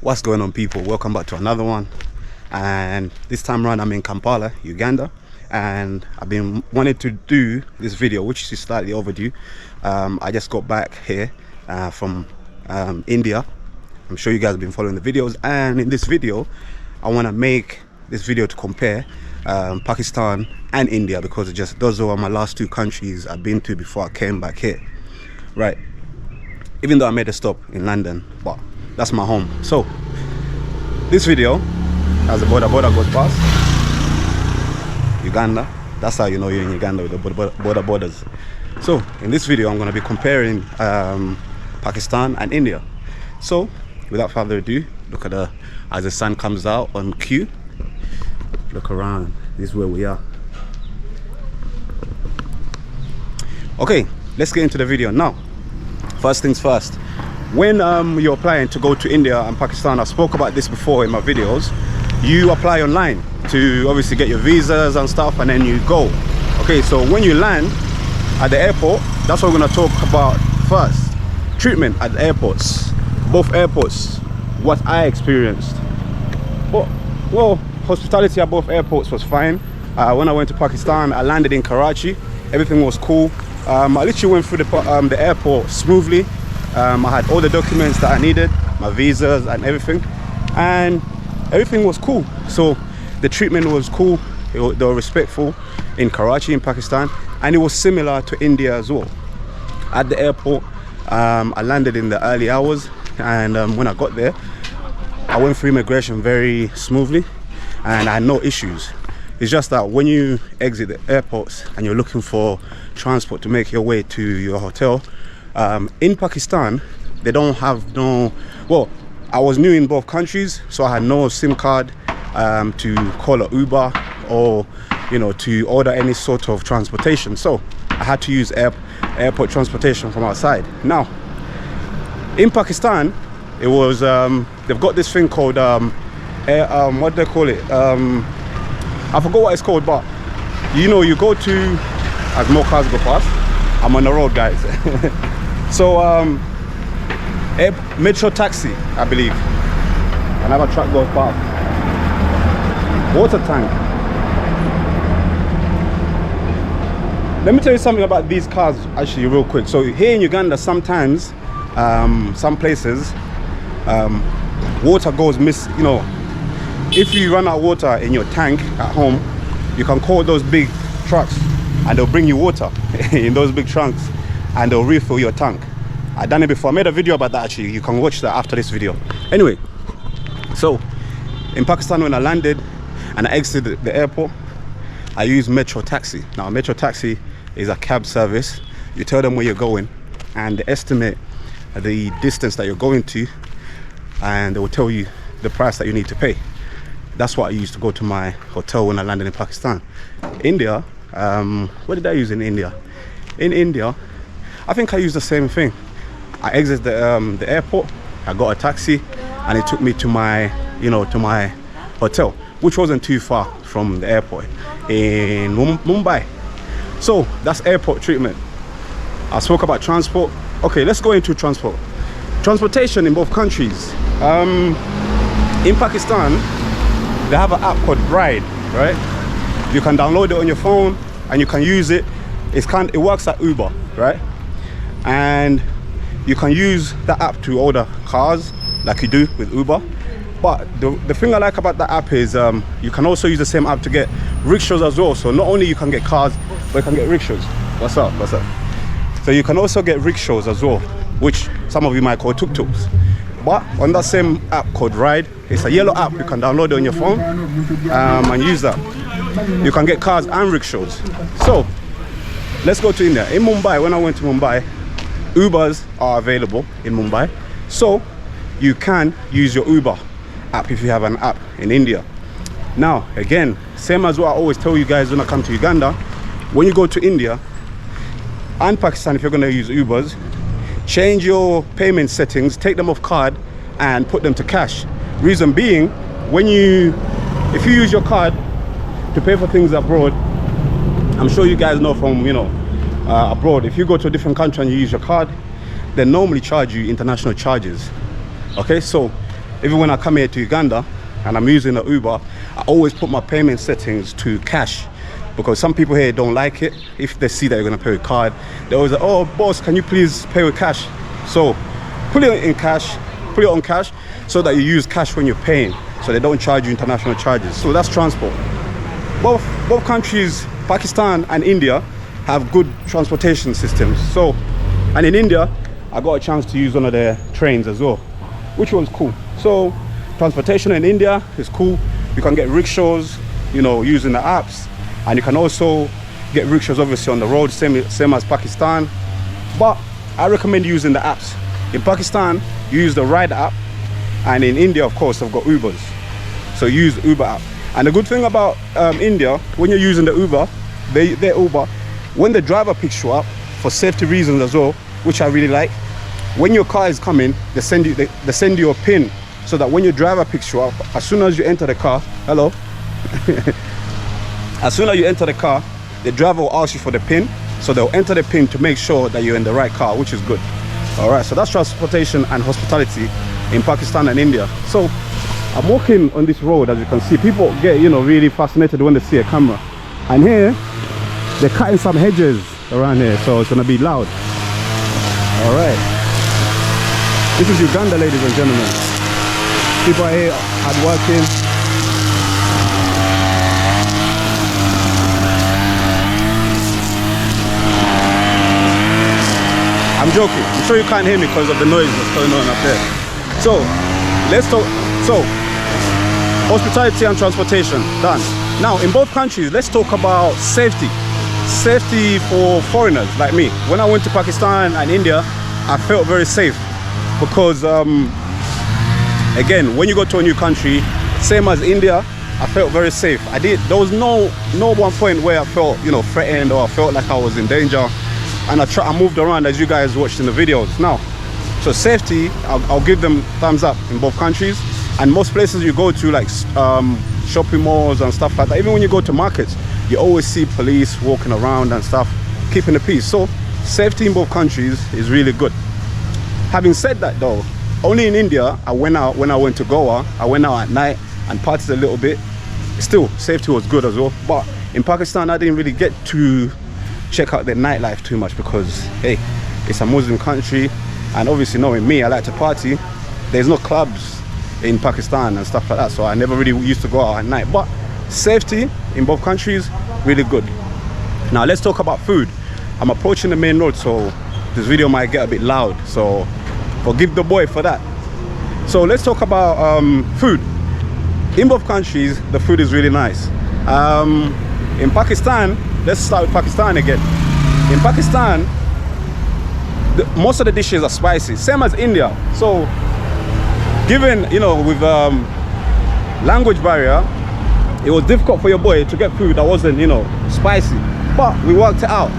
What's going on, people? Welcome back to another one, and this time around I'm in Kampala, Uganda, and I've been wanting to do this video, which is slightly overdue. I just got back here from India. I'm sure you guys have been following the videos, and in this video I want to make this video to compare Pakistan and India, because those are my last two countries I've been to before I came back here, right? Even though I made a stop in London, but that's my home. So this video, as the border goes past Uganda, that's how you know you're in Uganda, with the borders. So in this video I'm going to be comparing Pakistan and India. So without further ado, look at as the sun comes out on cue, look around. This is where we are. Okay, let's get into the video now. First things first, when you're applying to go to India and Pakistan, I spoke about this before in my videos, you apply online to obviously get your visas and stuff, and then you go. Okay, so when you land at the airport, that's what we're going to talk about first. Treatment at the airports, both airports, what I experienced. Well, hospitality at both airports was fine. When I went to Pakistan, I landed in Karachi, everything was cool. I literally went through the airport smoothly. I had all the documents that I needed, my visas and everything, and everything was cool. So the treatment was cool. They were respectful in Karachi in Pakistan, and it was similar to India as well. At the airport, I landed in the early hours, and when I got there, I went through immigration very smoothly and I had no issues. It's just that when you exit the airports and you're looking for transport to make your way to your hotel, in Pakistan, they don't have well, I was new in both countries, so I had no SIM card to call an Uber or, you know, to order any sort of transportation. So I had to use airport transportation from outside. Now, in Pakistan, it was, they've got this thing called, what do they call it? I forgot what it's called, but you know, you go to, as more cars go past, I'm on the road, guys. So metro taxi, I believe. Another truck goes past. Water tank. Let me tell you something about these cars actually real quick. So here in Uganda, sometimes some places water goes you know, if you run out of water in your tank at home, you can call those big trucks and they'll bring you water in those big trunks, and they'll refill your tank. I've done it before. I made a video about that actually. You can watch that after this video. Anyway, so in Pakistan, when I landed and I exited the airport, I used metro taxi. Now, metro taxi is a cab service. You tell them where you're going and they estimate the distance that you're going to, and they will tell you the price that you need to pay. That's what I used to go to my hotel when I landed in Pakistan. India, what did I use in India? In India, I think I used the same thing. I exited the airport, I got a taxi, and it took me to my, you know, to my hotel, which wasn't too far from the airport in Mumbai. So that's airport treatment. I spoke about transport. Okay, let's go into transport. Transportation in both countries. In Pakistan, they have an app called Ride, right? You can download it on your phone and you can use it. It works like Uber, right? And you can use the app to order cars like you do with Uber. But the thing I like about that app is you can also use the same app to get rickshaws as well. So not only you can get cars, but you can get rickshaws. What's up? What's up? So you can also get rickshaws as well, which some of you might call tuk-tuks. But on that same app called Ride, it's a yellow app. You can download it on your phone and use that. You can get cars and rickshaws. So let's go to India. In Mumbai, when I went to Mumbai, Ubers are available in Mumbai. So you can use your Uber app if you have an app in India. Now, again, same as what I always tell you guys when I come to Uganda, when you go to India and Pakistan, if you're going to use Ubers, change your payment settings, take them off card and put them to cash. Reason being, if you use your card to pay for things abroad, I'm sure you guys know from, you know, abroad, if you go to a different country and you use your card, they normally charge you international charges. Okay, so even when I come here to Uganda and I'm using the Uber, I always put my payment settings to cash, because some people here don't like it. If they see that you're gonna pay with card, they always like, oh boss, can you please pay with cash? So put it in cash, put it on cash, so that you use cash when you're paying, so they don't charge you international charges. So that's transport. Both countries, Pakistan and India, have good transportation systems. So, and in India, I got a chance to use one of their trains as well, which was cool. So transportation in India is cool. You can get rickshaws, you know, using the apps, and you can also get rickshaws obviously on the road, same as Pakistan. But I recommend using the apps. In Pakistan, you use the Ride app, and in India, of course, I've got Ubers. So use Uber app. And the good thing about India, when you're using the Uber, their Uber, when the driver picks you up, for safety reasons as well, which I really like, when your car is coming, they send you a pin, so that when your driver picks you up, as soon as you enter the car, hello, as soon as you enter the car, the driver will ask you for the pin, so they'll enter the pin to make sure that you're in the right car, which is good. All right, so that's transportation and hospitality in Pakistan and India. So I'm walking on this road, as you can see. People get, you know, really fascinated when they see a camera, and here they're cutting some hedges around here, so it's gonna be loud. All right, this is Uganda, ladies and gentlemen. People are here hard working. I'm joking. I'm sure you can't hear me because of the noise that's going on up there. So let's talk. So hospitality and transportation done. Now in both countries, let's talk about safety. Safety for foreigners like me. When I went to Pakistan and India, I felt very safe, because again, when you go to a new country, same as India, I felt very safe. There was no one point where I felt, you know, threatened, or I felt like I was in danger. And I moved around, as you guys watched in the videos. Now, so safety, I'll give them thumbs up in both countries. And most places you go to, like shopping malls and stuff like that, even when you go to markets, you always see police walking around and stuff, keeping the peace. So safety in both countries is really good. Having said that though, only in India, I went out, when I went to Goa, I went out at night and partied a little bit. Still, safety was good as well. But in Pakistan, I didn't really get to check out the nightlife too much, because hey, it's a Muslim country, and obviously knowing me, I like to party. There's no clubs in Pakistan and stuff like that, so I never really used to go out at night. But safety in both countries, really good. Now let's talk about food. I'm approaching the main road, so this video might get a bit loud, so forgive the boy for that. So let's talk about food. In both countries, the food is really nice. In Pakistan, let's start with Pakistan again. In Pakistan, most of the dishes are spicy, same as India. So given, you know, with language barrier, it was difficult for your boy to get food that wasn't, you know, spicy. But we worked it out,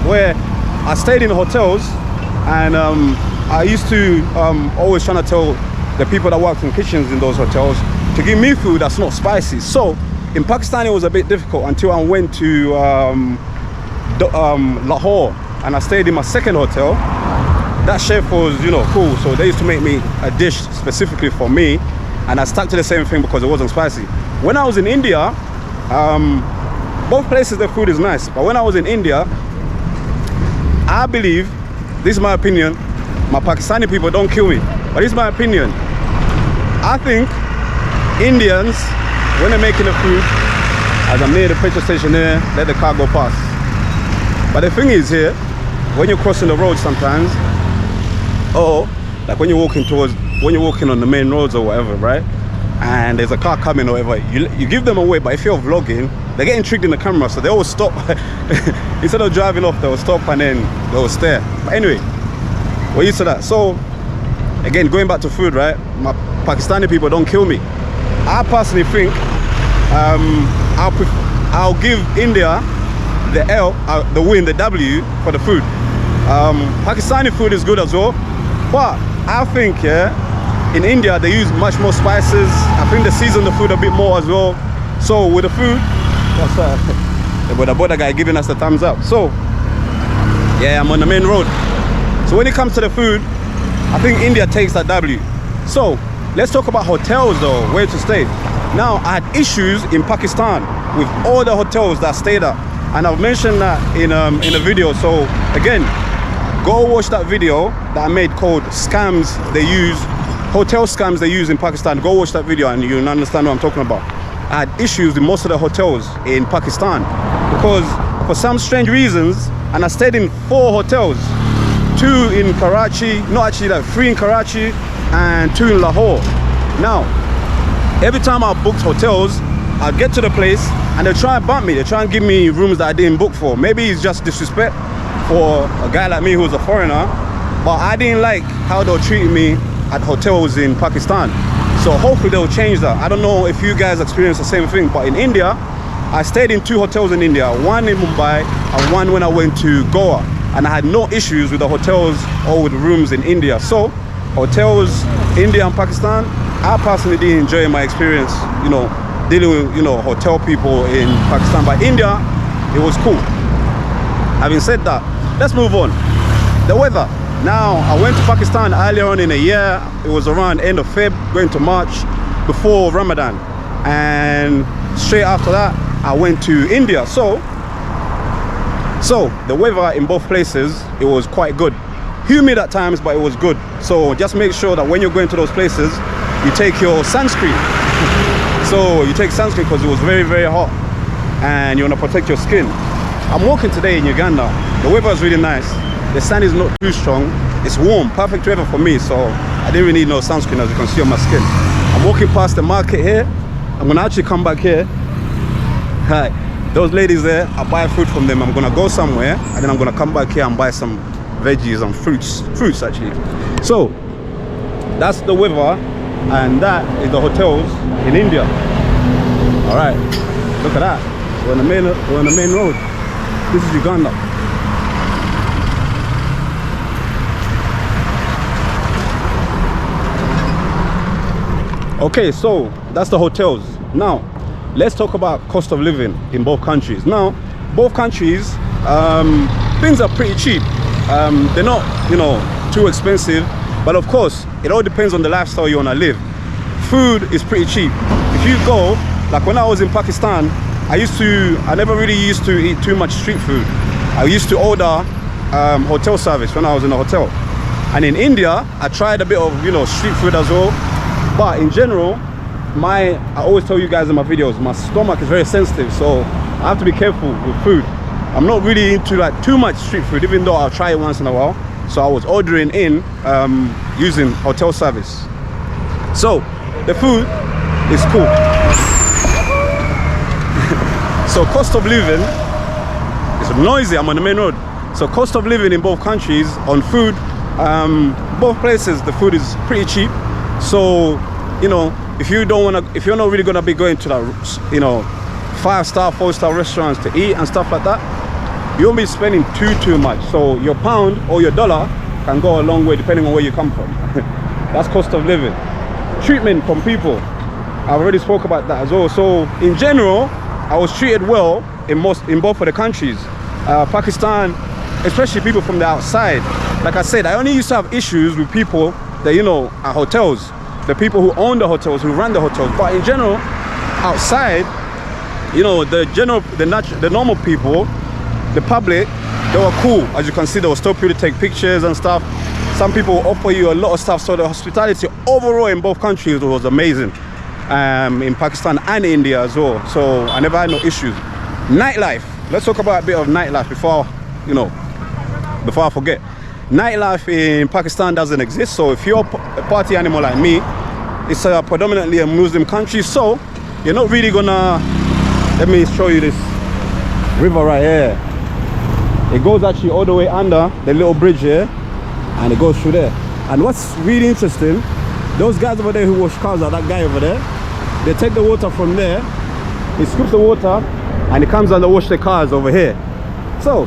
where I stayed in hotels, and I used to always trying to tell the people that worked in kitchens in those hotels to give me food that's not spicy. So in Pakistan, it was a bit difficult until I went to Lahore, and I stayed in my second hotel. That chef was, you know, cool. So they used to make me a dish specifically for me, and I stuck to the same thing because it wasn't spicy. When I was in India, both places the food is nice, but when I was in India, I believe, this is my opinion, my Pakistani people don't kill me, but this is my opinion. I think Indians, when they're making the food, as I'm near the petrol station here, let the car go past. But the thing is here, when you're crossing the road sometimes, like when you're walking on the main roads or whatever, right? And there's a car coming or whatever, you give them away. But if you're vlogging, they get intrigued in the camera, so they always stop. Instead of driving off, they'll stop and then they'll stare. But anyway, we're used to that. So again, going back to food, right? My Pakistani people don't kill me. I personally think I'll give India the L, the win, the W for the food. Pakistani food is good as well, but I think, yeah, in India they use much more spices. I think they season the food a bit more as well. So with the food, but the border guy giving us the thumbs up. So yeah, I'm on the main road. So when it comes to the food, I think India takes that W. So let's talk about hotels though, where to stay. Now, I had issues in Pakistan with all the hotels that I stayed at, and I've mentioned that in a video. So again, go watch that video that I made called scams they use, hotel scams they use in Pakistan. Go watch that video and you'll understand what I'm talking about. I had issues with most of the hotels in Pakistan because for some strange reasons, and I stayed in 4 hotels, 2 in Karachi, not actually, like 3 in Karachi and 2 in Lahore. Now, every time I booked hotels, I'd get to the place and they try and bump me. They try and give me rooms that I didn't book for. Maybe it's just disrespect for a guy like me who's a foreigner, but I didn't like how they were treating me at hotels in Pakistan. So hopefully they'll change that. I don't know if you guys experience the same thing, but in India, I stayed in 2 hotels in India, 1 in Mumbai and 1 when I went to Goa. And I had no issues with the hotels or with the rooms in India. So hotels, India and Pakistan, I personally didn't enjoy my experience, you know, dealing with, you know, hotel people in Pakistan. But India, it was cool. Having said that, let's move on. The weather. Now, I went to Pakistan earlier on in the year. It was around end of Feb, going to March, before Ramadan. And straight after that, I went to India. So the weather in both places, it was quite good. Humid at times, but it was good. So just make sure that when you're going to those places, you take your sunscreen. So you take sunscreen because it was very, very hot and you want to protect your skin. I'm walking today in Uganda. The weather is really nice. The sun is not too strong. It's warm, perfect weather for me. So I didn't really need no sunscreen, as you can see on my skin. I'm walking past the market here. I'm gonna actually come back here. Hi, those ladies there, I buy fruit from them. I'm gonna go somewhere and then I'm gonna come back here and buy some veggies and fruits actually. So that's the weather, and that is the hotels in India. All right, look at that. We're on the main road. This is Uganda. Okay, so that's the hotels. Now let's talk about cost of living in both countries. Now, both countries, things are pretty cheap. They're not, you know, too expensive, but of course, it all depends on the lifestyle you want to live. Food is pretty cheap. If you go, like when I was in Pakistan, I never really used to eat too much street food. I used to order hotel service when I was in a hotel. And in India, I tried a bit of, you know, street food as well. But in general, I always tell you guys in my videos, my stomach is very sensitive, so I have to be careful with food. I'm not really into like too much street food, even though I'll try it once in a while. So I was ordering in using hotel service. So the food is cool. So cost of living is noisy. I'm on the main road. So cost of living in both countries on food, both places, the food is pretty cheap. So, you know, if you're not really gonna be going to the, you know, 5-star, 4-star restaurants to eat and stuff like that, you won't be spending too much. So your pound or your dollar can go a long way depending on where you come from. That's cost of living. Treatment from people, I've already spoke about that as well. So in general, I was treated well in both of the countries. Pakistan, especially people from the outside. Like I said, I only used to have issues with people that, you know, at hotels, the people who own the hotels, who run the hotels. But in general, outside, you know, the normal people, the public, they were cool. As you can see, they will stop you to take pictures and stuff. Some people offer you a lot of stuff. So the hospitality overall in both countries was amazing, in Pakistan and India as well. So I never had no issues. Nightlife, let's talk about a bit of nightlife before I forget. Nightlife in Pakistan doesn't exist. So if you're a party animal like me, it's predominantly a Muslim country, so you're not really gonna, let me show you this river right here. It goes actually all the way under the little bridge here, and it goes through there. And what's really interesting, those guys over there who wash cars, like that guy over there, they take the water from there, he scoops the water, and he comes and they wash the cars over here. So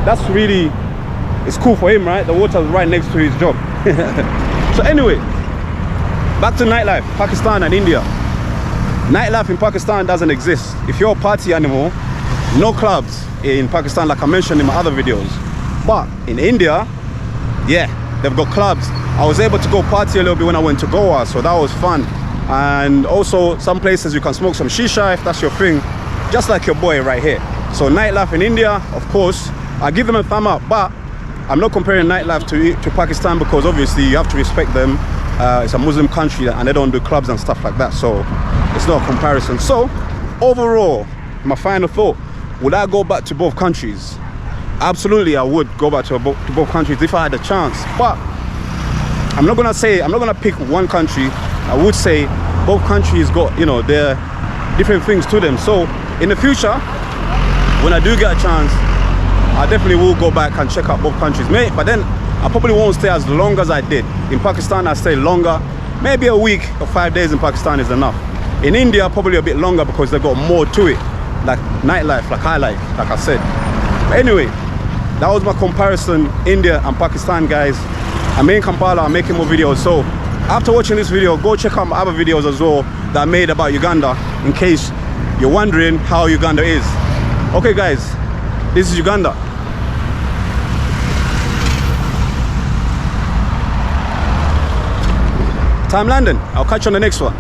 that's really, it's cool for him, right? The water's right next to his job. So anyway, back to nightlife, Pakistan and India. Nightlife in Pakistan doesn't exist. If you're a party animal, no clubs in Pakistan, like I mentioned in my other videos. But in India, yeah, they've got clubs. I was able to go party a little bit when I went to Goa, so that was fun. And also some places you can smoke some shisha if that's your thing, just like your boy right here. So nightlife in India, of course, I give them a thumb up, but I'm not comparing nightlife to Pakistan, because obviously you have to respect them. It's a Muslim country and they don't do clubs and stuff like that, so it's not a comparison. So overall, my final thought, would I go back to both countries? Absolutely, I would go back to both countries if I had a chance. But I'm not gonna pick one country. I would say both countries got, you know, their different things to them. So in the future, when I do get a chance, I definitely will go back and check out both countries. But then I probably won't stay as long as I did. In Pakistan, I stay longer. Maybe a week or 5 days in Pakistan is enough. In India, probably a bit longer because they've got more to it, like nightlife, like I said. But anyway, that was my comparison, India and Pakistan, guys. I'm in Kampala, I'm making more videos. So after watching this video, go check out my other videos as well that I made about Uganda, in case you're wondering how Uganda is. Okay guys, this is Uganda. TymeLondon, I'll catch you on the next one.